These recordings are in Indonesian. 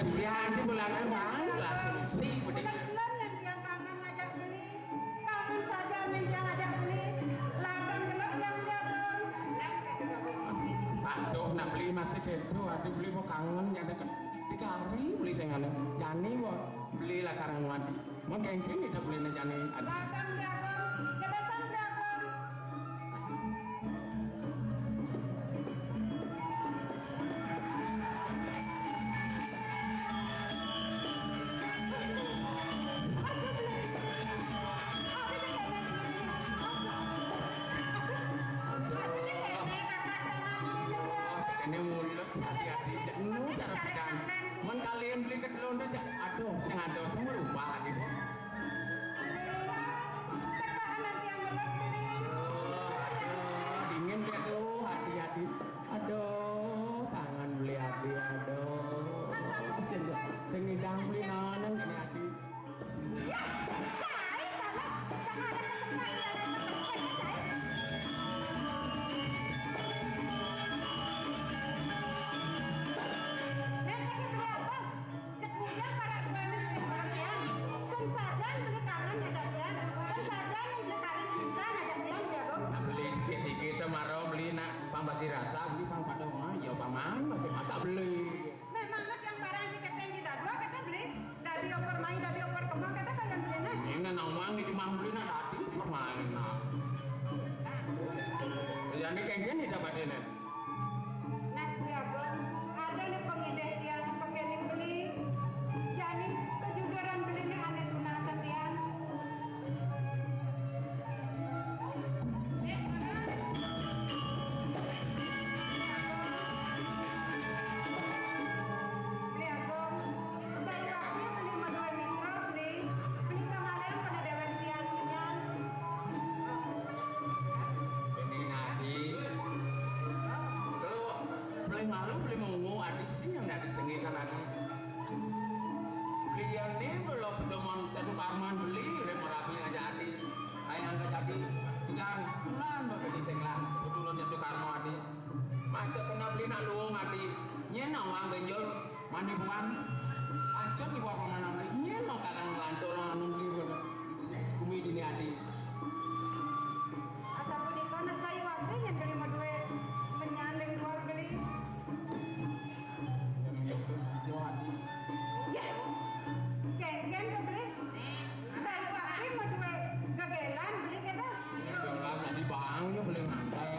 durian sih bulangan mana lah solusi Benar-benar yang dia kangen ngajak beli, kangen saja yang dia ngajak beli, ladang gelap yang dia dong. aduh nak beli masih gitu aduh beli mau kangen yang ada 3 hari beli saya ngana jani mau beli lah karang wadi mau kengking itu beli nih jani aduh Ladang dia dong, kebesan dia dong. ini mulus hati-hati nu cara pedang men kalian beli ke telur aja aduh sing ada semua rubah adik kok aduh dingin dia tuh hati-hati aduh kangen beli hati aduh sing ngidang beli noneng ini hati kita marah beli nak pambagi rasa beli pang pada mah ya paman masih masa beli memang yang barangnya keteng di dua kata beli dari opor main dari opor kembang kata kalian beli nih ini nomang di mah beli nak tadi permain nak jadi kayak gini dapat ini nah ya bos ada nih pengideh yang pengen beli jadi kejujuran beli nih aneh tunasan dia malu beli mungu adik sih yang dari sengitan adik beliau ini belum demon catu karman beli remarapi aja adik ayang ke jadi pegang bulan bapak di senglan betulan catu karman adik macet kena beli nak luung adik nyenang wang genjol mandi bukan ancok ibu apa mana beli nyenang kadang lantur orang beli bumi dini adik asal beli kono saya waktu yang terima duit menyandeng luar beli ya, kengken ke beli saya waktu mau duit gagelan beli kita setelah saya bangnya beli ngantai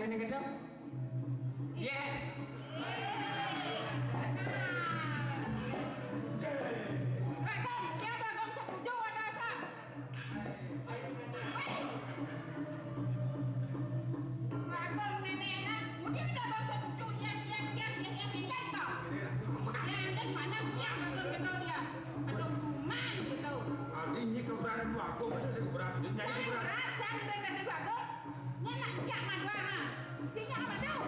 ini kita yes Bagong, ya Bagong setuju ada apa? Bagong nenek, mungkin udah Bagong setuju yes toh. Nanti panas ya Bagong gitu dia. Aduh kuman gitu. Ini keberanian Bagong masa saya keberanian nyanyi keberanian. Saya dengan Bagong, nyenak jangan mana. Sinya apa tuh?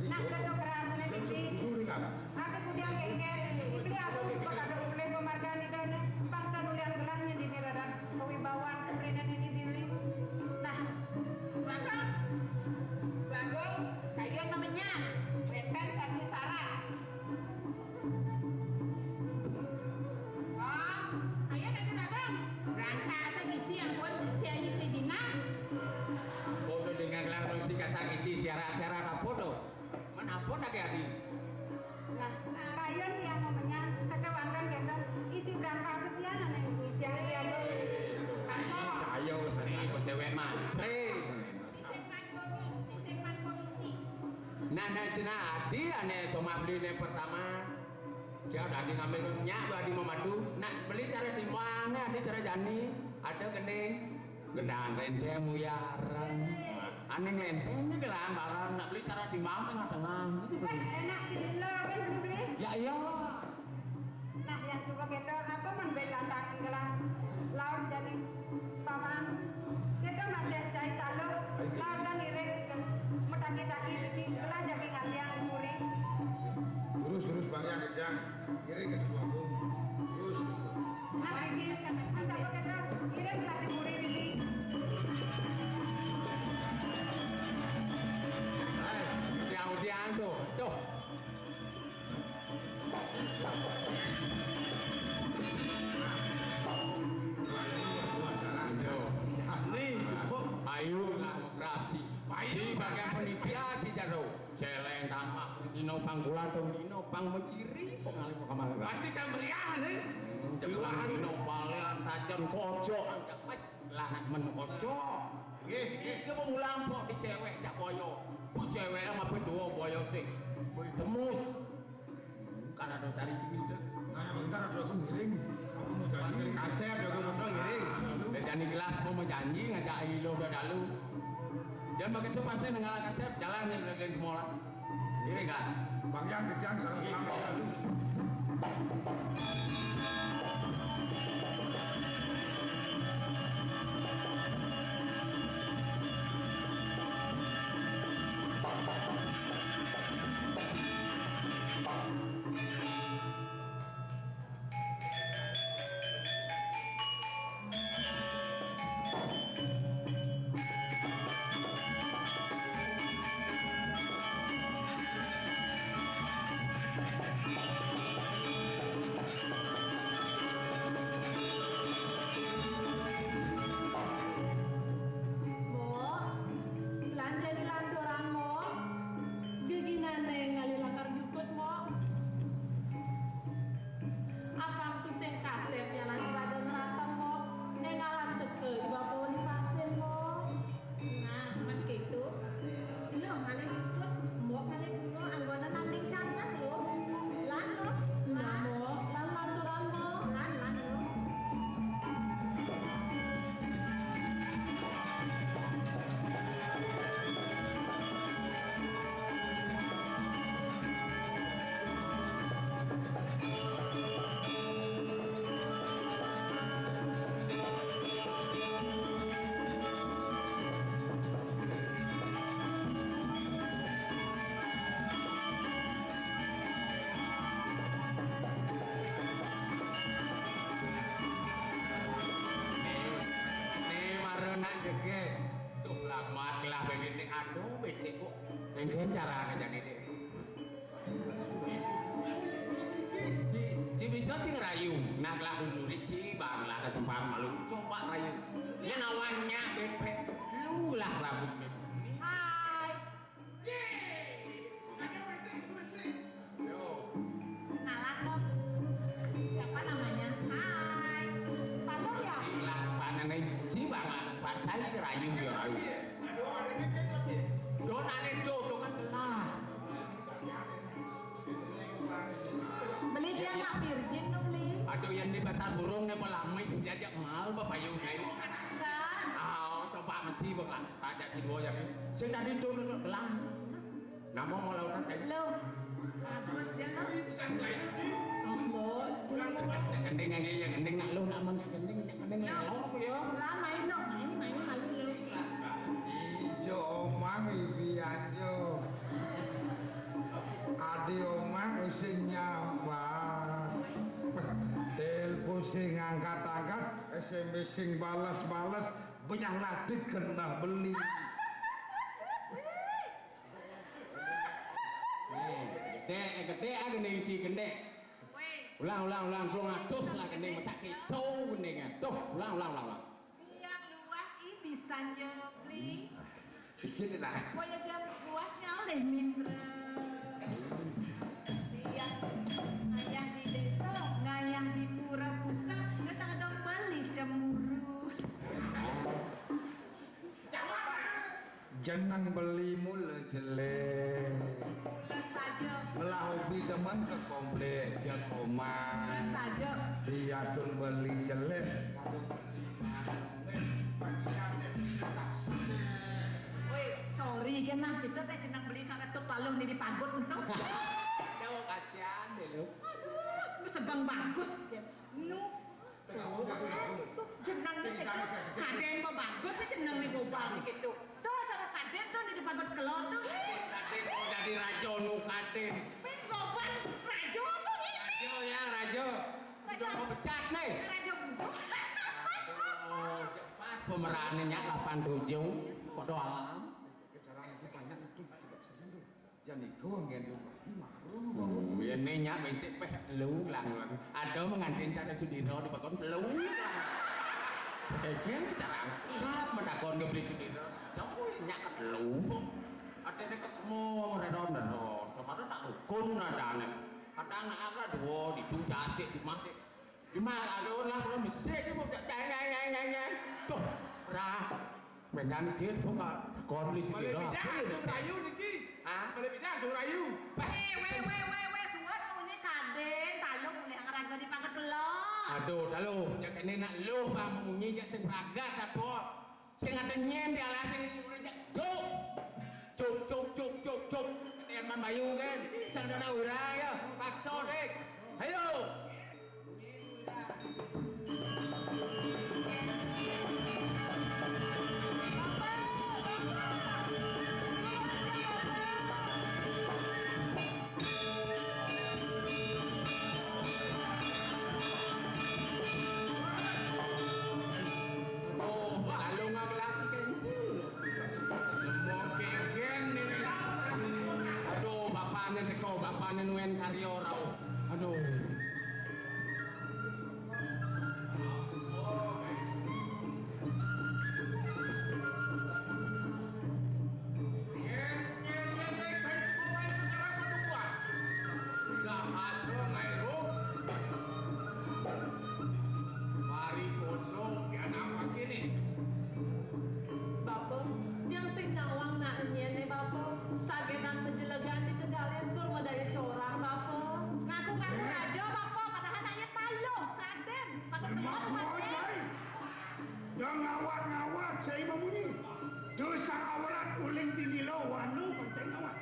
Nak kalau keras nanti. Aku kemudian kayak beli aku bakal beli pemargaan itu nih. Bangsa nulian gelarnya di daerah kewibawaan kemudian ini dibeli. Nah, Bagong, kayak namanya. dasar isi siara-siara apa tuh? Mana apa nak adi? Nah, rayon yang namanya sekewandan kita isi berangkat sekian nih isi yang Ayo wis Ini kok cewek matre. disimpan komisi. Nah cenah adi ane cuma beli ini pertama. Dia udah adi ngambil minyak, adi mau madu. Nak beli cara di mana? Adi cara jani. Ada gening. Gendang renteng muyaran. Aneh lentengnya gelang barang. Nak beli cara di mana tengah-tengah. Gitu. Kan enak di lo kan beli. Ya iya. Nah yang coba kita apa membela tangan gelang laut jadi paman kita masih cai talu laut dan iring metaki-taki ini gelang jadi ngalian muri. Terus Bang Yan Kejang. Kiri ke Tuagung. Terus. Nah ini kan apa kita iring lagi muri ini. Yang ujian tuh. Tuh. Ayo lah raji. Di bagian penitia Cijaro. Celeng tamak. Dino panggulan dong. Dino pang menciri. Pengalih kamar. Pasti kan meriah nih. Jepang dino balian tajam kojo. Angkat baik. Lahat menkojo. Dia mau lampok di cewek jak boyo. Bu cewek sama berdua boyo sih. Temus. Karena dosa di gitu. Nah, bentar ada aku ngiring. Aku mau janji kasep, aku mau ngiring. Dia janji gelas mau janji ngajak ilo udah dalu. Dia begitu pasnya nengalah kasep jalan yang lagi ke mola. Ini kan? Bang Yan Kejang sareng pulang dulu. Aduh, becek kok. Pengen cara jadi deh. Ci bisa sih ngerayu. Nak lah dulu Ci banglah kesempatan malu. Coba rayu. Dia nawanya bepek. Lu lah rambutnya. Hai. Yo. Nalah kok. Siapa namanya? Hai. Palu ya? Lah panane Ci banglah kesempatan saya rayu ya rayu. Donane kan lah. Beli dia nggak virgin tuh beli. Aduh yang di pasar burung nih pelamis diajak mal bapak Yunai. Kan? Coba mesti bang ada di dua yang sing tadi itu belang. Nama mau lautan tadi. Lo. Terus dia kan? Gending lagi yang gending nak lu nak men gending nak lo apa ya? Lah main dong. Main malu lo. Ijo omah ibianjo. Adi omah sing nyambar. Telepon sing angkat-angkat, SMS sing balas-balas, banyak ladik kena beli. Gede gending si gending. Ulang belum atus lah gending masak gitu gendingnya. Tuh ulang. Yang luas ini bisa beli. Di sini lah. Pokoknya dia jeneng beli mula jelek Bulan saja. lah hobi teman ke komplek jeng omah Bulan saja. dia sun beli jelek Woi, sorry kan nah kita teh jenang beli karena tuh paluh nih dipagut untuk. Jauh kasihan deh lu. Aduh, sebang bagus ya. Nu. Tuh jenang nih gitu. Kaden mah bagus sih jenang nih gobal gitu. Tuh ada kaden tuh di dipagut kelot tuh. Kaden kok jadi rajo nu kaden. Pin gobal rajo tuh ini. Rajo ya rajo. Udah mau pecat nih. Rajo butuh. Oh, pas pemerannya 87 kode alam. cara lagi banyak itu tidak saja tuh yang itu ngendu maru Ini nyak bensik peh lu lang. Ada mengantin cara Sudiro di bakon lu lang. Kayaknya cara sap menakon ke beli Sudiro. Jauh nyak ke lu. Ada nek semua redon redon. Kemarin tak rukun ada anak. Kadang apa dua di tu dasik di mati. Di mana ada orang belum mesik dia buat jangan. Tuh, rah. Menyan dia pun kon beli Sudiro. Rayu niki. Ah, Boleh pindah tuh rayu. Weh, suat punya kaden, talung punya ngeraga dipagut kelot. Aduh, lalu jak ini nak lu pa munyi jak sing ragat satu. Sing ada nyen di alas sing jak cuk. Dia man bayu kan. Saudara urang ya, pakso dek. Ayo. Bapaknya nuen karyo rau. Aduh. Mari kosong pian apa kini? Bapak, yang sing nawang nak nyene bapak, sagetan penjelegan di Tegalan tur modaya corang bapak. Ngaku-ngaku rajo bapak, padahal tanya talung, kaden. Pagut kelot kaden. Yang ngawat saya memuni. Dosa awalat uling tinggi lo wanu percaya ngawat.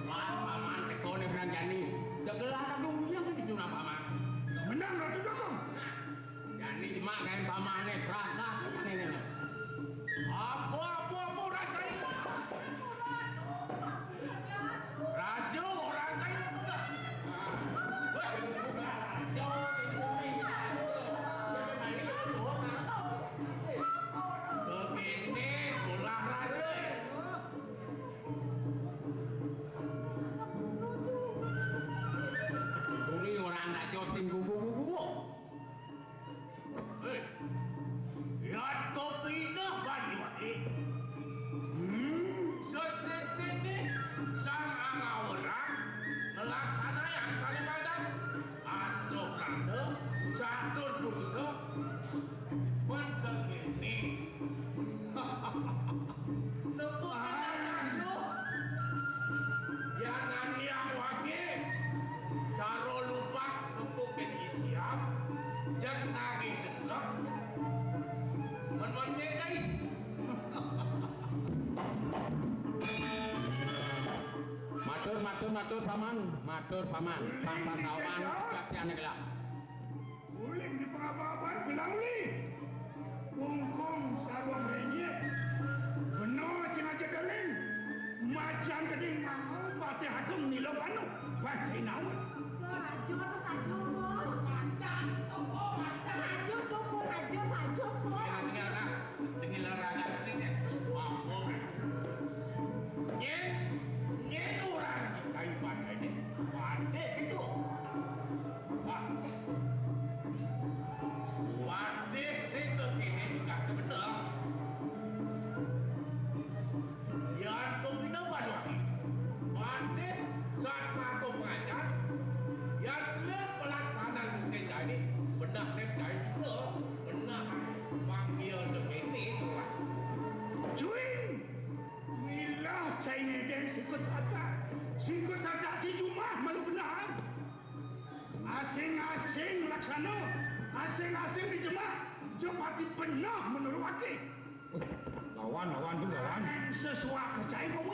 Mas paman tekone beranjani. Jagelah kadung yang di juna paman. Menang ratu dokong. Yani mak kain pamane berangkat ini. Apa rajai. Rajo orang kain. Begini pulang raja. Ini orang raja sing gugu-gugu. Lihat kopi dah bani wati. Sesini sang angauran melaksana yang saling badan. Astokrate catur bungsu menkekini. Jangan yang wakil caro lupa numpupin isiam jangan lagi dekat menwannya kai matur paman paman kawan siapnya gelap Uling di pengababan bilang uli. Kungkung sarwang renyek. Benar sengaja galing. Macan keding mau pati hatung nilo panu. Pati nawan. Rajo atau sajo boy? Macan, topo, macan. Rajo, topo, rajo, sajo boy. tinggal raga ini mampu nyen orang kayu pandai ini pandai itu Asing-asing laksana, asing-asing dijemah, jepati penuh menurut wakil. Lawan tuh lawan. Sesuai kecai kamu